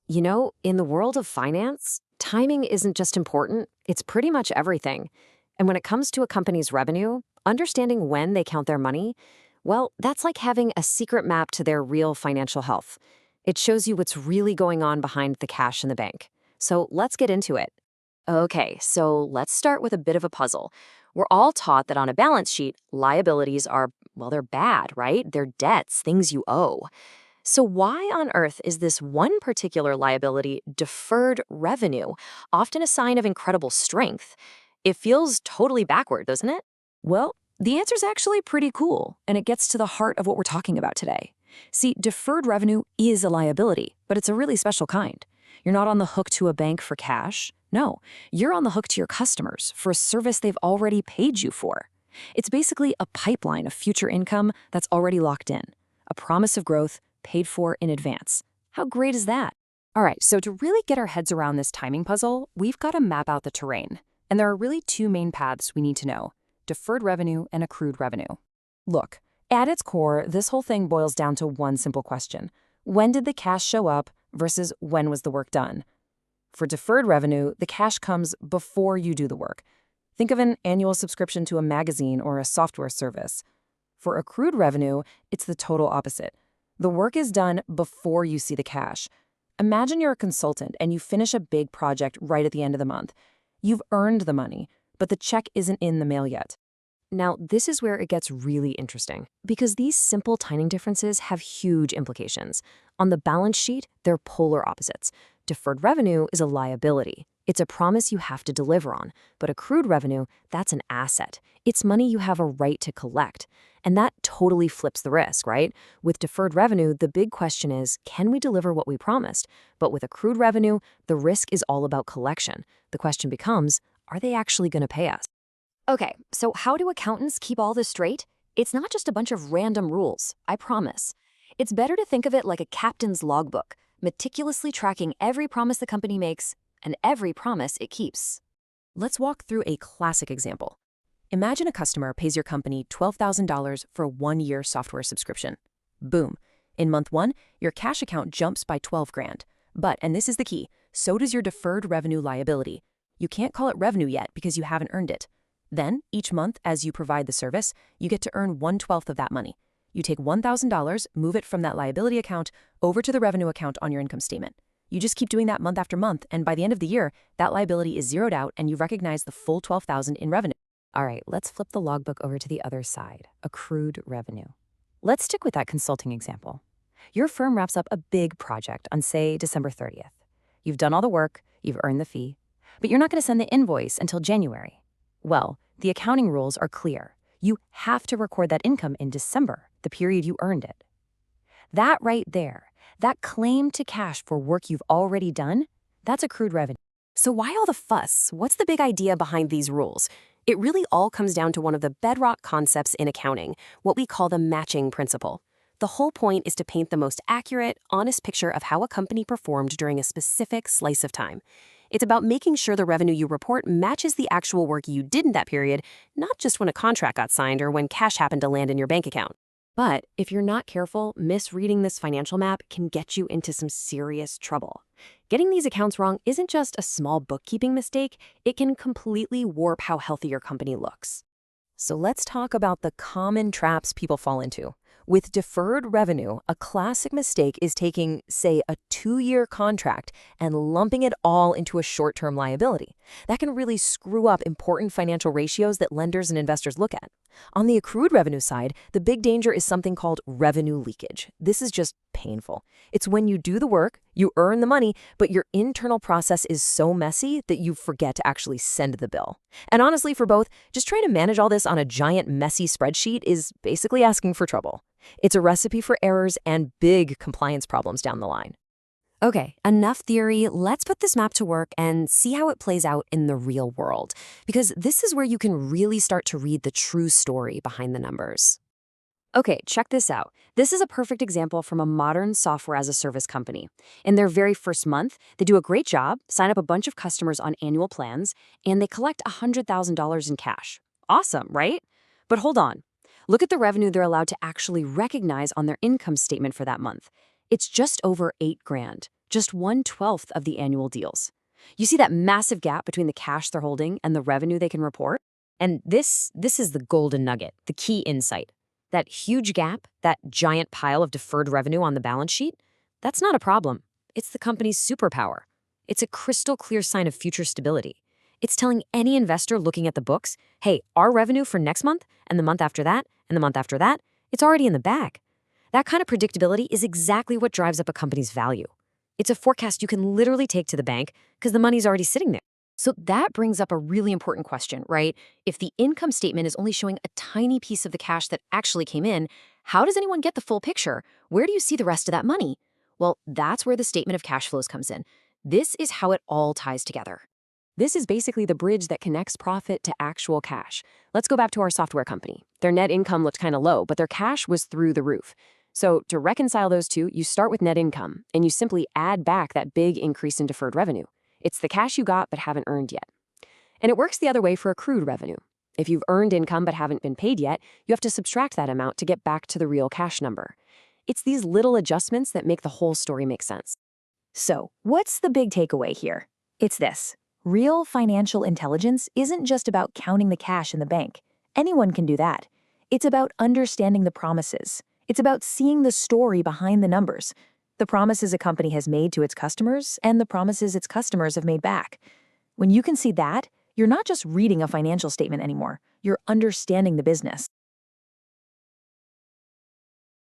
In the world of finance, timing isn't just important, it's pretty much everything. And when it comes to a company's revenue, understanding when they count their money, well, that's like having a secret map to their real financial health. It shows you what's really going on behind the cash in the bank. So let's get into it. Okay, so let's start with a bit of a puzzle. We're all taught that on a balance sheet, liabilities are, well, they're bad, right? They're debts, things you owe. So, why on earth is this one particular liability deferred revenue, often a sign of incredible strength? It feels totally backward, doesn't it? Well, the answer's actually pretty cool, and it gets to the heart of what we're talking about today. See, deferred revenue is a liability, but it's a really special kind. You're not on the hook to a bank for cash. No, you're on the hook to your customers for a service they've already paid you for. It's basically a pipeline of future income that's already locked in, a promise of growth paid for in advance. How great is that? All right, so to really get our heads around this timing puzzle, we've got to map out the terrain. And there are really two main paths we need to know: deferred revenue and accrued revenue. Look, at its core, this whole thing boils down to one simple question: when did the cash show up versus when was the work done? For deferred revenue, the cash comes before you do the work. Think of an annual subscription to a magazine or a software service. For accrued revenue, it's the total opposite. The work is done before you see the cash. Imagine you're a consultant and you finish a big project right at the end of the month. You've earned the money, but the check isn't in the mail yet. Now, this is where it gets really interesting, because these simple timing differences have huge implications. On the balance sheet, they're polar opposites. Deferred revenue is a liability. It's a promise you have to deliver on. But accrued revenue, that's an asset. It's money you have a right to collect. And that totally flips the risk, right? With deferred revenue, the big question is, can we deliver what we promised? But with accrued revenue, the risk is all about collection. The question becomes, are they actually going to pay us? Okay, so how do accountants keep all this straight? It's not just a bunch of random rules, I promise. It's better to think of it like a captain's logbook, meticulously tracking every promise the company makes and every promise it keeps. Let's walk through a classic example. Imagine a customer pays your company $12,000 for a 1-year software subscription. Boom. In month 1, your cash account jumps by 12 grand. But, and this is the key, so does your deferred revenue liability. You can't call it revenue yet because you haven't earned it. Then, each month as you provide the service, you get to earn 1/12 of that money. You take $1,000, move it from that liability account over to the revenue account on your income statement. You just keep doing that month after month, and by the end of the year, that liability is zeroed out and you recognize the full $12,000 in revenue. All right, let's flip the logbook over to the other side, accrued revenue. Let's stick with that consulting example. Your firm wraps up a big project on, say, December 30th. You've done all the work, you've earned the fee, but you're not going to send the invoice until January. Well, the accounting rules are clear. You have to record that income in December, the period you earned it. That right there, that claim to cash for work you've already done, that's accrued revenue. So why all the fuss? What's the big idea behind these rules? It really all comes down to one of the bedrock concepts in accounting, what we call the matching principle. The whole point is to paint the most accurate, honest picture of how a company performed during a specific slice of time. It's about making sure the revenue you report matches the actual work you did in that period, not just when a contract got signed or when cash happened to land in your bank account. But if you're not careful, misreading this financial map can get you into some serious trouble. Getting these accounts wrong isn't just a small bookkeeping mistake, it can completely warp how healthy your company looks. So let's talk about the common traps people fall into. With deferred revenue, a classic mistake is taking, say, a 2-year contract and lumping it all into a short-term liability. That can really screw up important financial ratios that lenders and investors look at. On the accrued revenue side, the big danger is something called revenue leakage. This is just painful. It's when you do the work, you earn the money, but your internal process is so messy that you forget to actually send the bill. And honestly, for both, just trying to manage all this on a giant messy spreadsheet is basically asking for trouble. It's a recipe for errors and big compliance problems down the line. Okay, enough theory. Let's put this map to work and see how it plays out in the real world, because this is where you can really start to read the true story behind the numbers. Okay, check this out. This is a perfect example from a modern software as a service company. In their very first month, they do a great job, sign up a bunch of customers on annual plans, and they collect $100,000 in cash. Awesome, right? But hold on. Look at the revenue they're allowed to actually recognize on their income statement for that month. It's just over 8 grand, just 1/12 of the annual deals. You see that massive gap between the cash they're holding and the revenue they can report? And this is the golden nugget, the key insight. That huge gap, that giant pile of deferred revenue on the balance sheet, that's not a problem. It's the company's superpower. It's a crystal clear sign of future stability. It's telling any investor looking at the books, hey, our revenue for next month, and the month after that, and the month after that, it's already in the bag. That kind of predictability is exactly what drives up a company's value. It's a forecast you can literally take to the bank because the money's already sitting there. So that brings up a really important question, right? If the income statement is only showing a tiny piece of the cash that actually came in, how does anyone get the full picture? Where do you see the rest of that money? Well, that's where the statement of cash flows comes in. This is how it all ties together. This is basically the bridge that connects profit to actual cash. Let's go back to our software company. Their net income looked kind of low, but their cash was through the roof. So to reconcile those two, you start with net income, and you simply add back that big increase in deferred revenue. It's the cash you got but haven't earned yet. And it works the other way for accrued revenue. If you've earned income but haven't been paid yet, you have to subtract that amount to get back to the real cash number. It's these little adjustments that make the whole story make sense. So, what's the big takeaway here? It's this. Real financial intelligence isn't just about counting the cash in the bank. Anyone can do that. It's about understanding the promises. It's about seeing the story behind the numbers. The promises a company has made to its customers and the promises its customers have made back. When you can see that, you're not just reading a financial statement anymore. You're understanding the business.